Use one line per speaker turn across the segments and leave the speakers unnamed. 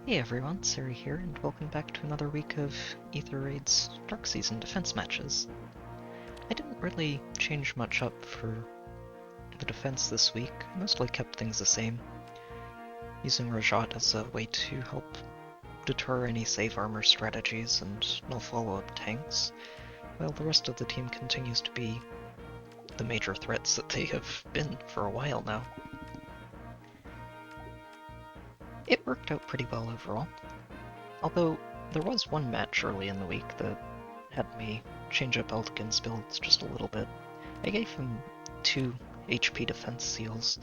Hey everyone, Siri here, and welcome back to another week of Aether Raid's Dark Season defense matches. I didn't really change much up for the defense this week. I mostly kept things the same, using Rajat as a way to help deter any save armor strategies and no follow-up tanks, while the rest of the team continues to be the major threats that they have been for a while now. It worked out pretty well overall, although there was one match early in the week that had me change up Eldigan's builds just a little bit. I gave him 2 HP defense skills,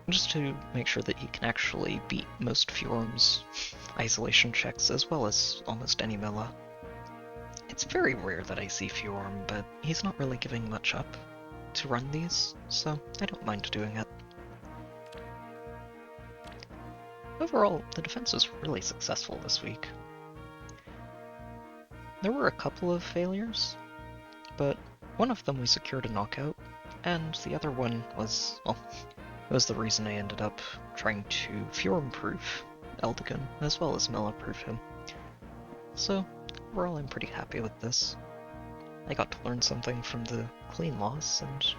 just to make sure that he can actually beat most Fjorm's isolation checks as well as almost any melee. It's very rare that I see Fjorm, but he's not really giving much up to run these, so I don't mind doing it. Overall, the defense was really successful this week. There were a couple of failures, but one of them we secured a knockout, and the other one was, well, it was the reason I ended up trying to Fjorm-proof Eldigan, as well as melee-proof him. So, overall I'm pretty happy with this. I got to learn something from the clean loss, and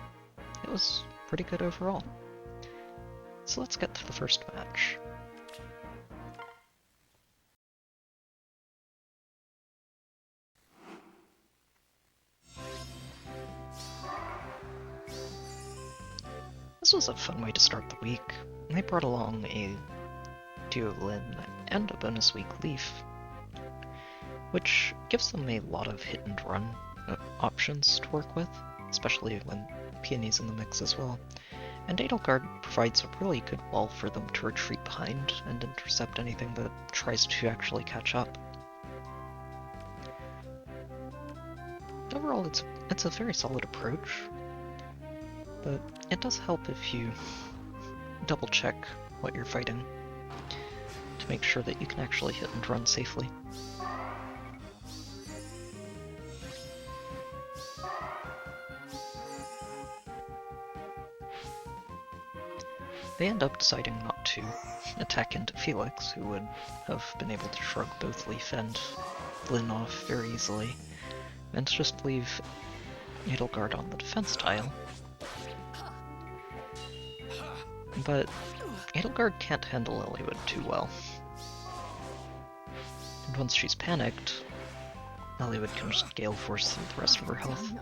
it was pretty good overall. So let's get to the first match. This was a fun way to start the week. They brought along a duo Lynn and a bonus week Leaf, which gives them a lot of hit and run options to work with, especially when Peony's in the mix as well. And Edelgard provides a really good wall for them to retreat behind and intercept anything that tries to actually catch up. Overall, it's a very solid approach, but it does help if you double check what you're fighting to make sure that you can actually hit and run safely. They end up deciding not to attack into Felix, who would have been able to shrug both Leaf and Lynn off very easily, and just leave Edelgard on the defense tile. But Edelgard can't handle Eliwood too well. And once she's panicked, Eliwood can just Gale Force through the rest of her health.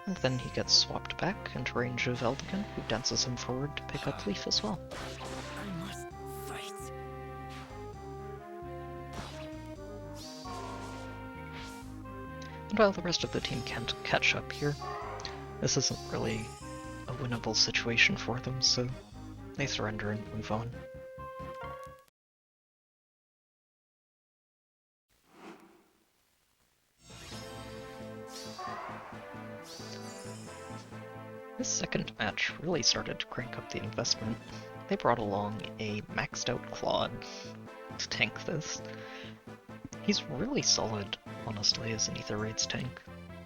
And then he gets swapped back into range of Eldigan, who dances him forward to pick up Leaf as well.
I must fight.
And while the rest of the team can't catch up here, this isn't really a winnable situation for them, so they surrender and move on. This second match really started to crank up the investment. They brought along a maxed out Claude to tank this. He's really solid, honestly, as an Aether Raids tank,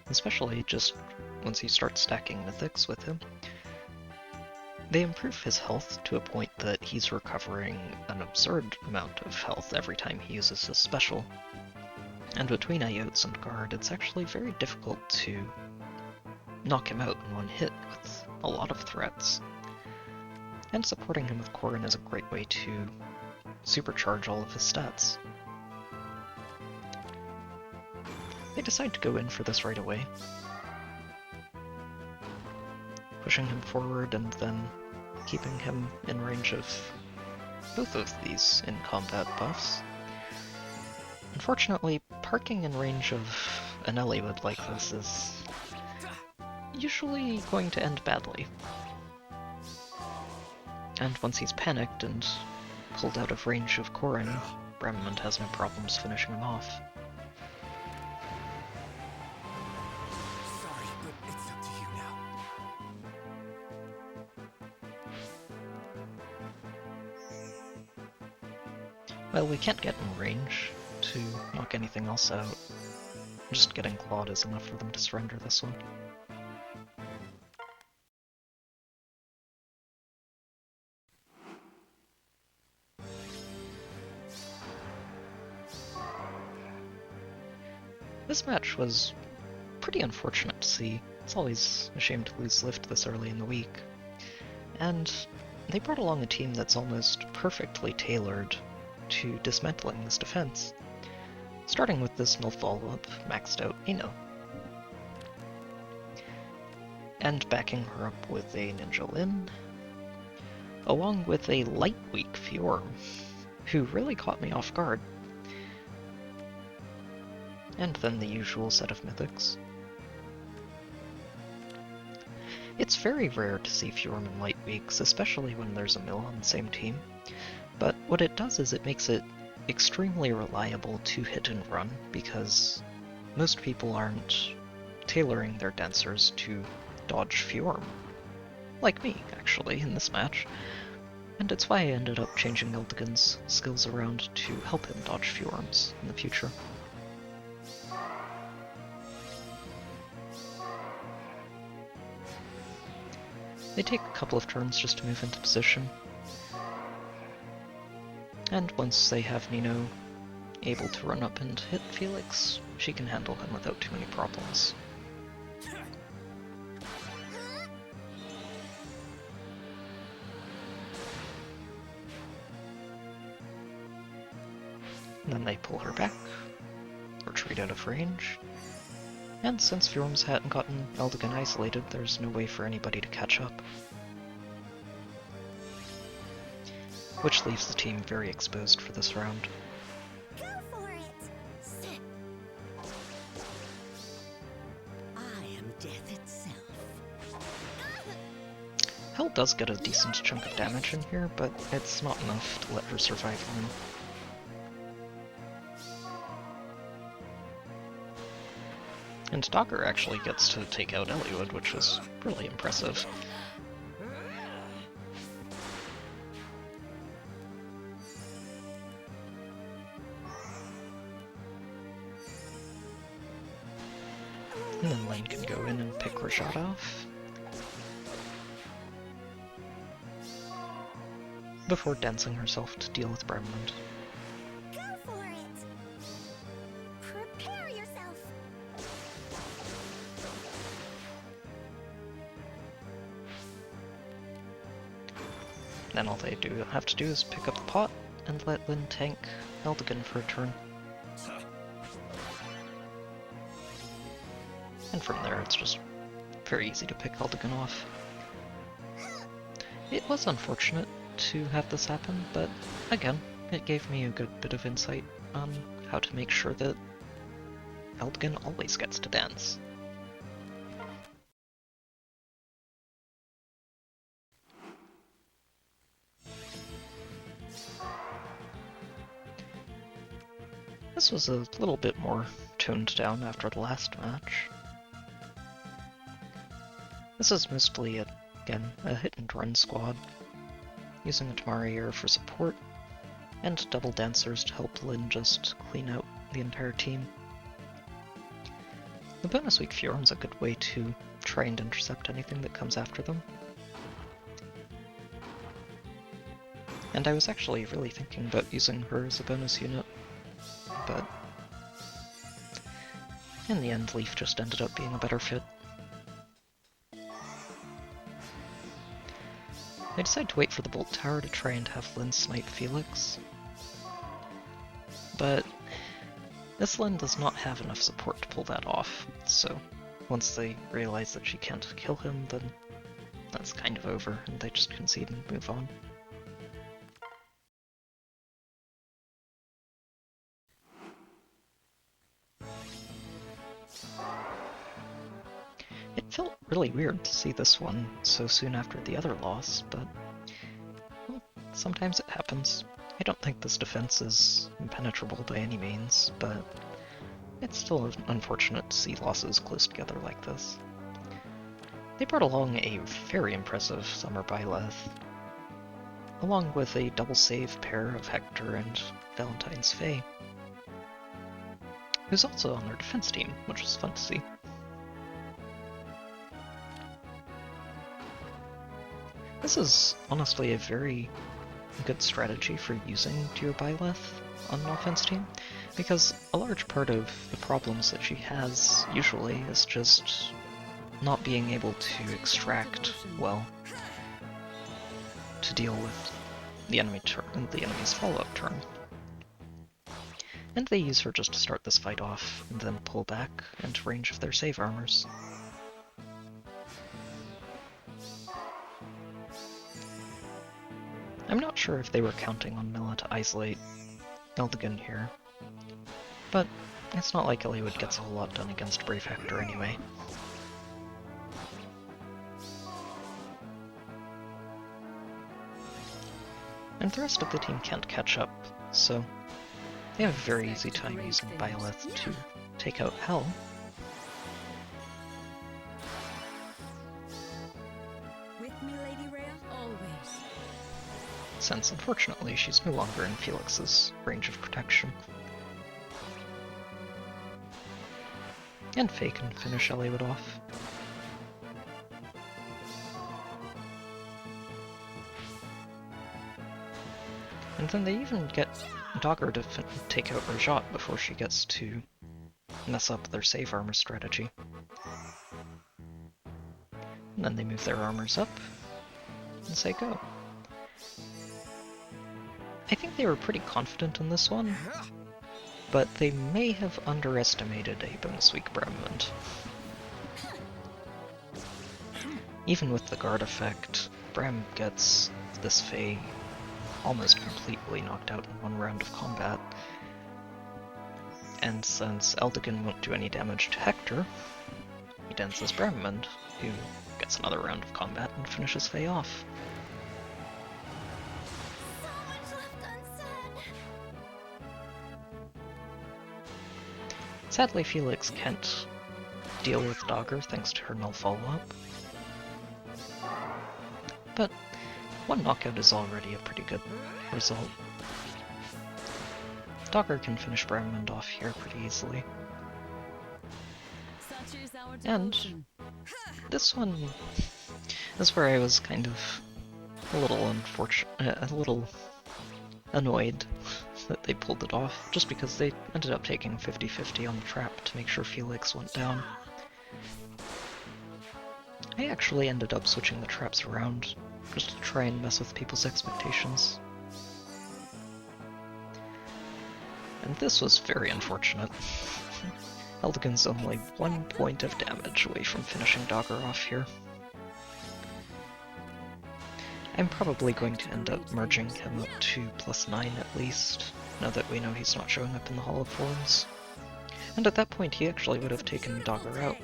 especially just once you start stacking mythics with him. They improve his health to a point that he's recovering an absurd amount of health every time he uses his special. And between Iotes and Guard, it's actually very difficult to knock him out in one hit with a lot of threats. And supporting him with Corrin is a great way to supercharge all of his stats. They decide to go in for this right away, pushing him forward and then keeping him in range of both of these in combat buffs. Unfortunately, parking in range of an Eliwood like this is usually going to end badly. And once he's panicked and pulled out of range of Corrin, Bramimond has no problems finishing him off.
Sorry, but it's up to you now.
Well, we can't get in range to knock anything else out. Just getting Claude is enough for them to surrender this one. This match was pretty unfortunate to see. It's always a shame to lose Lift this early in the week. And they brought along a team that's almost perfectly tailored to dismantling this defense, starting with this null follow-up maxed out Nino, and backing her up with a Ninja Lyn, along with a light weak Fjorm, who really caught me off guard. And then the usual set of mythics. It's very rare to see Fjorm in light weeks, especially when there's a mill on the same team, but what it does is it makes it extremely reliable to hit and run, because most people aren't tailoring their dancers to dodge Fjorm. Like me, actually, in this match. And it's why I ended up changing Eldigan's skills around to help him dodge Fjorms in the future. They take a couple of turns just to move into position. And once they have Nino able to run up and hit Felix, she can handle him without too many problems. And then they pull her back, retreat out of range, and since Fjorms hadn't gotten Eldigan isolated, there's no way for anybody to catch up. Which leaves the team very exposed for this round.
Go for it! Sit. I am death itself.
Hell does get a decent chunk of damage in here, but it's not enough to let her survive long. And Dogger actually gets to take out Eliwood, which was really impressive. And then Lane can go in and pick Rashad off, before dancing herself to deal with Bramimond.
Go for it! Prepare yourself!
Then all they have to do is pick up the pot and let Lyn tank Eldigan for a turn. And from there it's just very easy to pick Eldigan off. It was unfortunate to have this happen, but again, it gave me a good bit of insight on how to make sure that Eldigan always gets to dance. This was a little bit more toned down after the last match. This is mostly, again, a hit-and-run squad, using a Tamari for support, and double dancers to help Lyn just clean out the entire team. The bonus week Fjorm's a good way to try and intercept anything that comes after them. And I was actually really thinking about using her as a bonus unit, but in the end Leaf just ended up being a better fit. I decide to wait for the Bolt Tower to try and have Lyn snipe Felix, but this Lyn does not have enough support to pull that off, so once they realize that she can't kill him, then that's kind of over, and they just concede and move on. It felt really weird to see this one so soon after the other loss, but well, sometimes it happens. I don't think this defense is impenetrable by any means, but it's still unfortunate to see losses close together like this. They brought along a very impressive Summer Byleth, along with a double save pair of Hector and Valentine's Faye, who's also on their defense team, which was fun to see. This is honestly a very good strategy for using Duo Byleth on an offense team, Because a large part of the problems that she has, usually, is just not being able to extract well to deal with the enemy turn, the enemy's follow-up turn. And they use her just to start this fight off, and then pull back into range of their save armors. I'm not sure if they were counting on Mila to isolate Eldigan here, but it's not like Eliwood gets a whole lot done against Brave Hector anyway. And the rest of the team can't catch up, so they have a very easy time using Byleth to take out Hell.
With me, Lady Rhea? Always.
Since unfortunately she's no longer in Felix's range of protection. And Faye can finish Eliwood off. And then they even get Dogger to take out Rajat before she gets to mess up their save armor strategy. And then they move their armors up and say go. I think they were pretty confident in this one, but they may have underestimated a bonus week Bramimond. Even with the guard effect, Bram gets this Faye almost completely knocked out in one round of combat. And since Eldigan won't do any damage to Hector, he dances Bramimond, who gets another round of combat and finishes Faye off.
So much left unsaid.
Sadly, Felix can't deal with Dogger thanks to her null follow-up. But one knockout is already a pretty good result. Dogger can finish Bramimond off here pretty easily. And this one is where I was kind of a little annoyed that they pulled it off, just because they ended up taking 50-50 on the trap to make sure Felix went down. I actually ended up switching the traps around, just to try and mess with people's expectations. And this was very unfortunate. Eldigan's only 1 point of damage away from finishing Dogger off here. I'm probably going to end up merging him up to +9 at least, now that we know he's not showing up in the Hall of Forms. And at that point he actually would have taken Dogger out.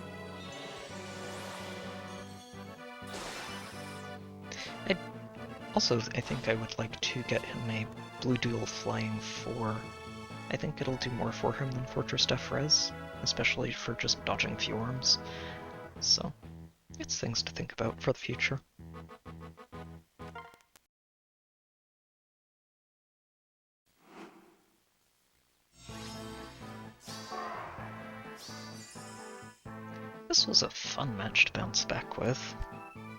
I think I would like to get him a blue dual flying 4. I think it'll do more for him than Fortress Def Res, especially for just dodging Fjorms. So, it's things to think about for the future. This was a fun match to bounce back with.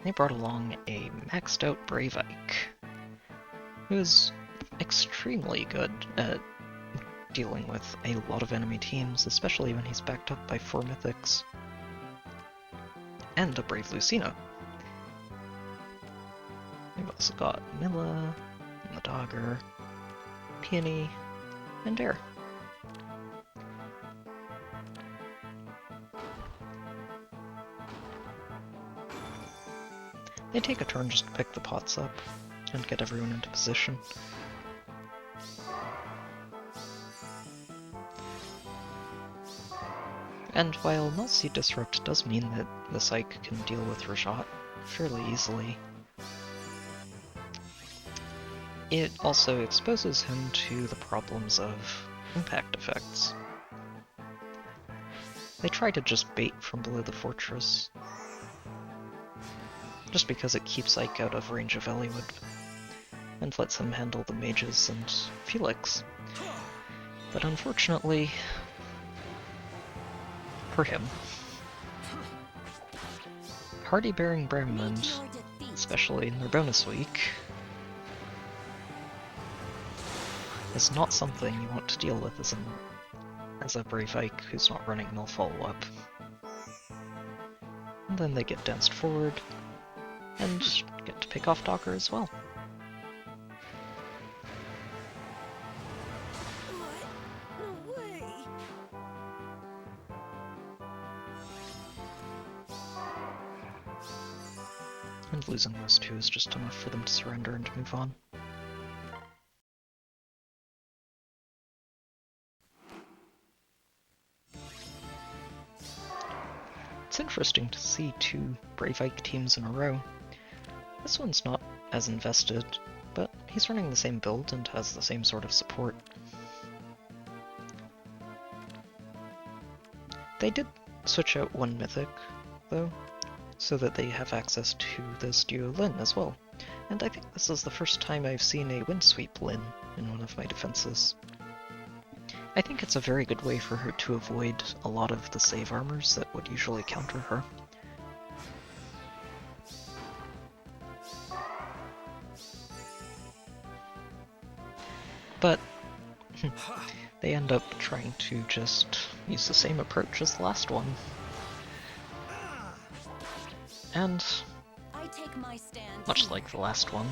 They brought along a maxed out Brave Ike, who is extremely good at dealing with a lot of enemy teams, especially when he's backed up by 4 mythics. And a Brave Lucina. We've also got Mila, and the Dogger, Peony, and Air. They take a turn just to pick the pots up and get everyone into position. And while Nullseed Disrupt does mean that the Psyche can deal with Rajat fairly easily, it also exposes him to the problems of impact effects. They try to just bait from below the fortress, just because it keeps Ike out of range of Eliwood, and lets him handle the mages and Felix. But unfortunately, for him, party-bearing Bramimond, especially in their bonus week, is not something you want to deal with as a as a Brave Ike who's not running, they'll follow up. And then they get danced forward, and get to pick off Docker as well.
What? No way.
And losing those two is just enough for them to surrender and move on. It's interesting to see two Brave Ike teams in a row. This one's not as invested, but he's running the same build and has the same sort of support. They did switch out one mythic, though, so that they have access to this duo Lyn as well. And I think this is the first time I've seen a Windsweep Lyn in one of my defenses. I think it's a very good way for her to avoid a lot of the save armors that would usually counter her. But they end up trying to just use the same approach as the last one. And
I take my stand.
much like the last one,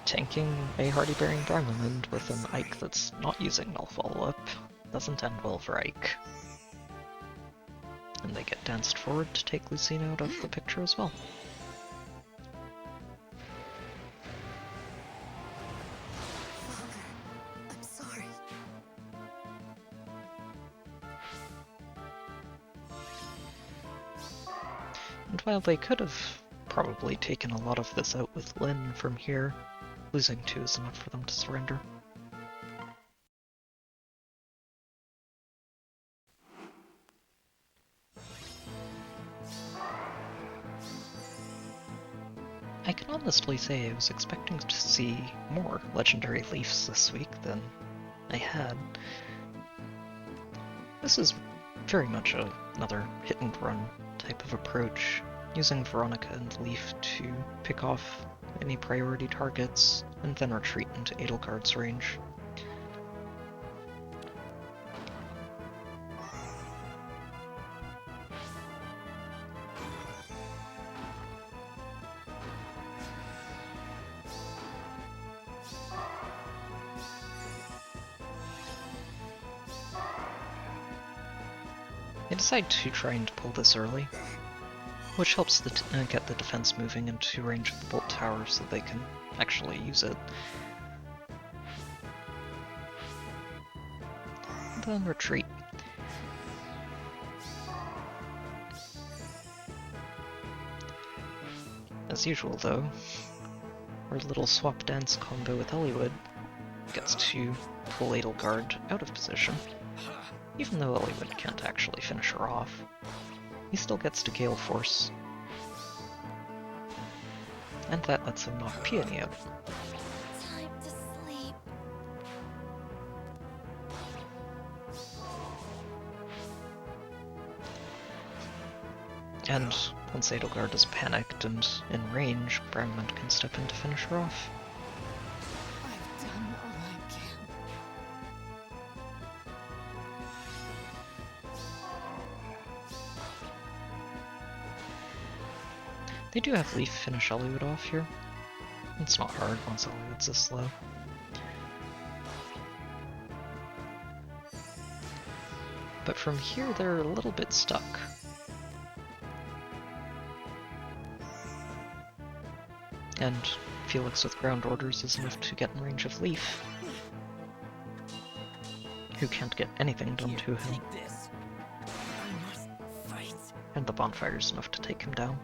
tanking a hardy-bearing Bramimond with an Ike that's not using null follow-up doesn't end well for Ike. And they get danced forward to take Lucina out of the picture as well.
I'm sorry.
And while they could have probably taken a lot of this out with Lyn from here, losing two is enough for them to surrender. I can honestly say I was expecting to see more legendary leafs this week than I had. This is very much another hit and run type of approach, using Veronica and Leaf to pick off any priority targets and then retreat into Edelgard's range. They decide to try and pull this early, which helps get the defense moving into range of the bolt tower so they can actually use it. And then retreat. As usual though, our little swap dance combo with Eliwood gets to pull Edelgard out of position. Even though Eliwood can't actually finish her off, he still gets to Gale Force. And that lets him knock Peony out.
Time to sleep.
And once Edelgard is panicked and in range, Bramimond can step in to finish her off.
I've done all I can.
They do have Leaf finish Eliwood off here. It's not hard once Eliwood's this low. But from here they're a little bit stuck. And Felix with ground orders is enough to get in range of Leaf, who can't get anything done to him.
Take this. I must fight.
And the bonfire is enough to take him down.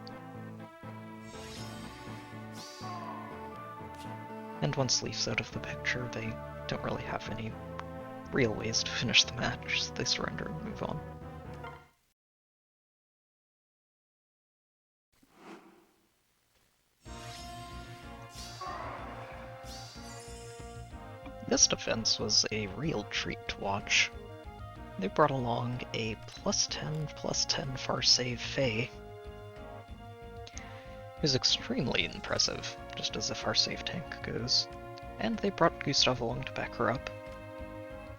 And once Leaf's out of the picture, they don't really have any real ways to finish the match, so they surrender and move on. This defense was a real treat to watch. They brought along a +10/+10 far save Faye, who's extremely impressive, just as a far save tank goes, and they brought Gustav along to back her up.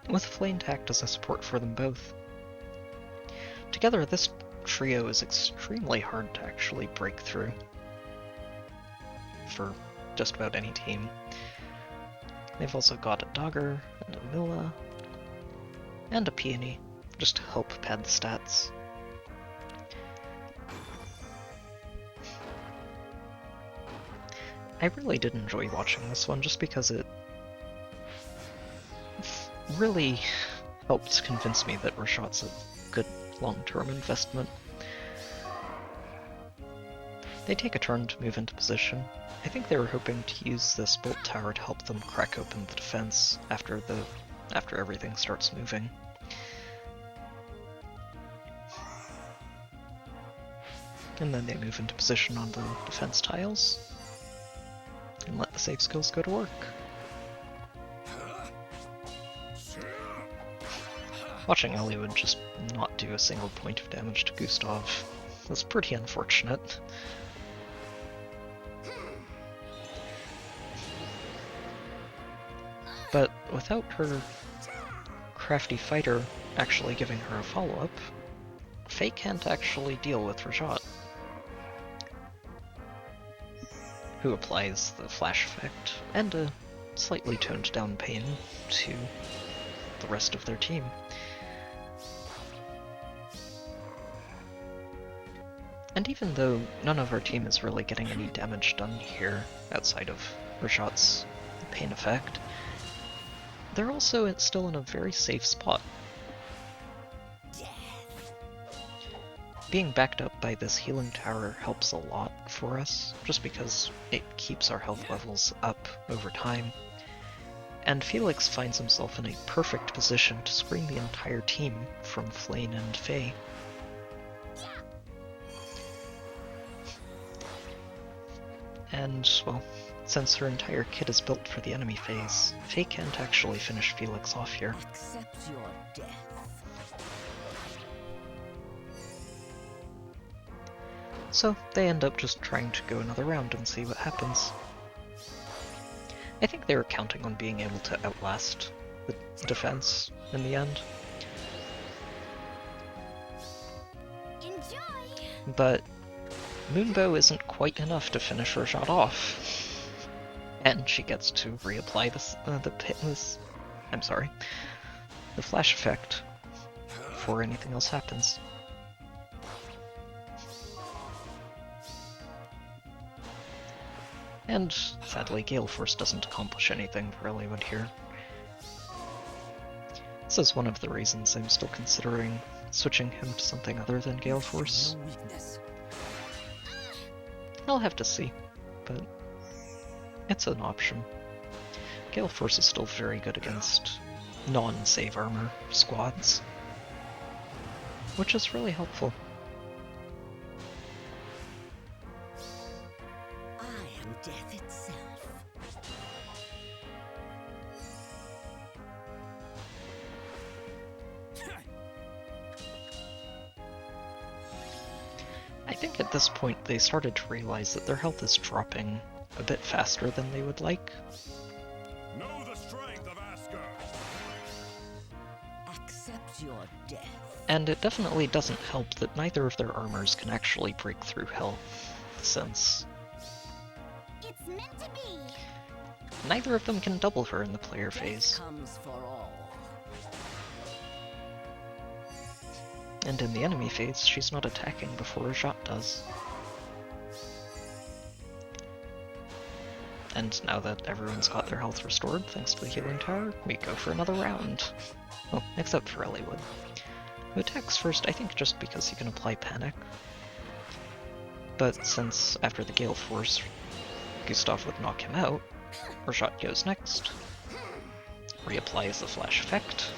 with Flayn tacked as a support for them both. Together, this trio is extremely hard to actually break through for just about any team. They've also got a Dogger, and a Milla, and a Peony, just to help pad the stats. I really did enjoy watching this one just because it really helped convince me that Rashot's a good long-term investment. They take a turn to move into position. I think they were hoping to use this bolt tower to help them crack open the defense after everything starts moving. And then they move into position on the defense tiles and let the save skills go to work. Watching Eliwood just not do a single point of damage to Gustav was pretty unfortunate. But without her crafty fighter actually giving her a follow-up, Faye can't actually deal with Rashot, who applies the flash effect and a slightly toned down pain to the rest of their team. And even though none of our team is really getting any damage done here outside of Rashot's pain effect, they're also still in a very safe spot. Being backed up by this healing tower helps a lot for us, just because it keeps our health levels up over time. And Felix finds himself in a perfect position to screen the entire team from Flayn and Faye. And, well, since her entire kit is built for the enemy phase, Faye can't actually finish Felix off here.
Accept your death.
So they end up just trying to go another round and see what happens. I think they were counting on being able to outlast the defense in the end.
Enjoy.
But Moonbow isn't quite enough to finish her shot off. And she gets to reapply the flash effect before anything else happens. And sadly, Gale Force doesn't accomplish anything for Eliwood here. This is one of the reasons I'm still considering switching him to something other than Gale Force. I'll have to see, but it's an option. Gale Force is still very good against non-save armor squads, which is really helpful.
I am death itself.
I think at this point they started to realize that their health is dropping a bit faster than they would like.
Know the strength of Asker.
Accept your death.
And it definitely doesn't help that neither of their armors can actually break through health, since
It's meant to be.
neither of them can double her in the player
Death
phase.
comes for all.
And in the enemy phase, she's not attacking before a shot does. And now that everyone's got their health restored thanks to the healing tower, we go for another round. Well, except for Eliwood, who attacks first, I think just because he can apply Panic. But since after the Gale Force, Gustav would knock him out, Rashot goes next, reapplies the flash effect,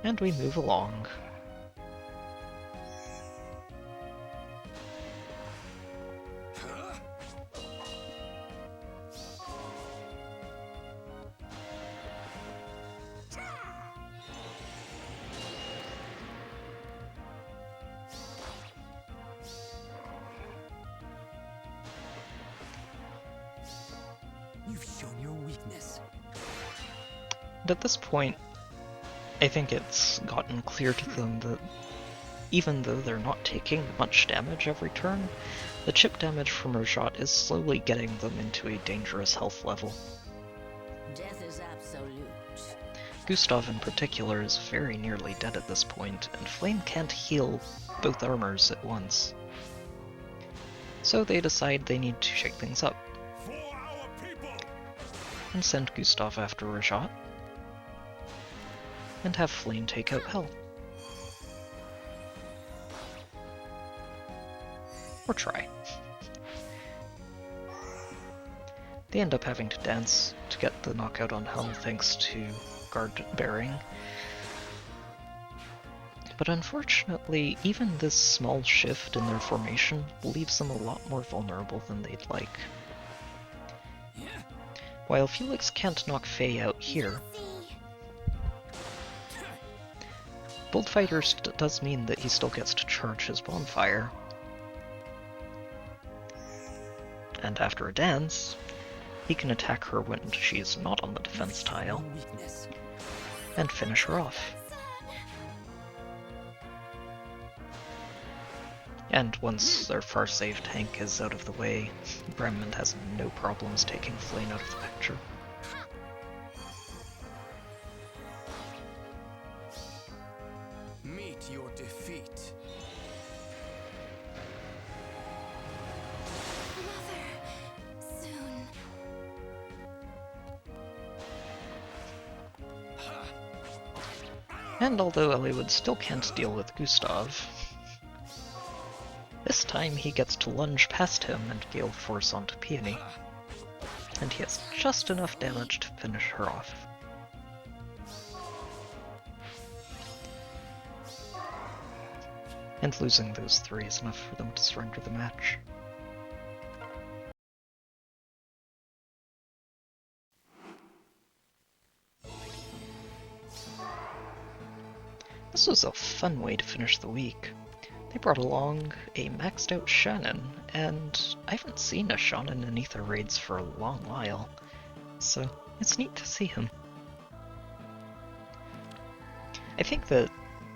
and we move along.
You've shown your weakness.
And at this point, I think it's gotten clear to them that even though they're not taking much damage every turn, the chip damage from Rajat is slowly getting them into a dangerous health level.
Death is absolute.
Gustav in particular is very nearly dead at this point, and Flayn can't heal both armors at once. So they decide they need to shake things up,
For our people!
and send Gustav after Rajat, and have Flayn take out Hell. Or try. They end up having to dance to get the knockout on Hell thanks to guard bearing. But unfortunately, even this small shift in their formation leaves them a lot more vulnerable than they'd like. While Felix can't knock Faye out here, Bullfighter does mean that he still gets to charge his bonfire. And after a dance, he can attack her when she's not on the defense tile, and finish her off. And once their far-save tank is out of the way, Bramimond has no problems taking Flayn out of the picture.
Meet your defeat.
Mother, soon.
And although Eliwood still can't deal with Gustav, this time he gets to lunge past him and Gale Force onto Peony, and he has just enough damage to finish her off. And losing those three is enough for them to surrender the match. This was a fun way to finish the week. They brought along a maxed out Shannan, and I haven't seen a Shannan in Aether raids for a long while, so it's neat to see him. I think that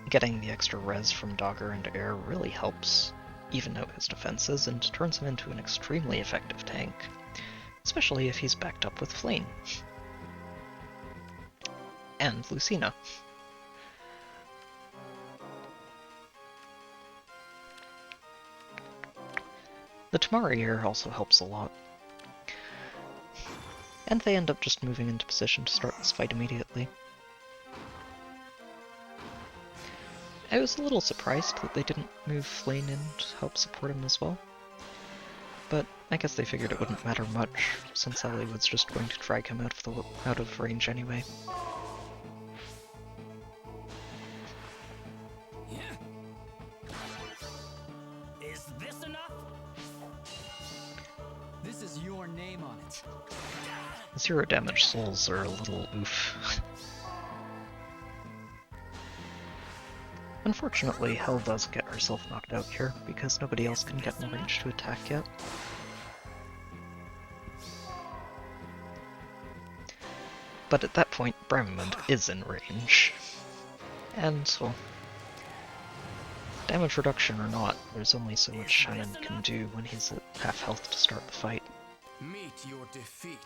getting the extra res from Dogger and Air really helps even out his defenses and turns him into an extremely effective tank, especially if he's backed up with Flayn. And Lucina. The Tamari Air also helps a lot. And they end up just moving into position to start this fight immediately. I was a little surprised that they didn't move Flayn in to help support him as well. But I guess they figured it wouldn't matter much, since Ellie was just going to drag him out of range anyway.
Is this enough?
This is your name on it.
Zero damage souls are a little oof. Unfortunately, Hell does get herself knocked out here, because nobody else can get in range to attack yet. But at that point, Bramimond is in range. And, well, damage reduction or not, there's only so much Shannan can do when he's at half health to start the fight.
Meet your defeat.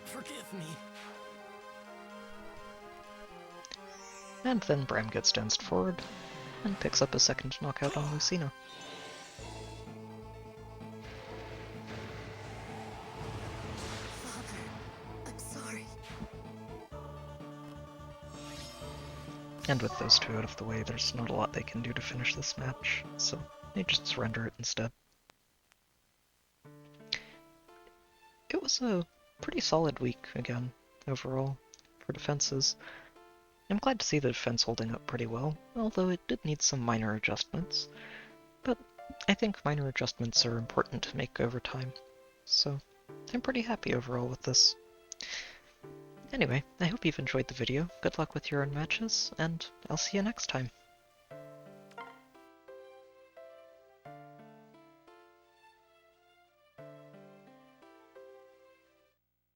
Forgive me.
And then Bram gets danced forward, and picks up a second knockout on Lucina.
I'm sorry.
And with those two out of the way, there's not a lot they can do to finish this match, so they just surrender it instead. It was a pretty solid week, again, overall, for defenses. I'm glad to see the defense holding up pretty well, although it did need some minor adjustments. But I think minor adjustments are important to make over time, so I'm pretty happy overall with this. Anyway, I hope you've enjoyed the video, good luck with your own matches, and I'll see you next time.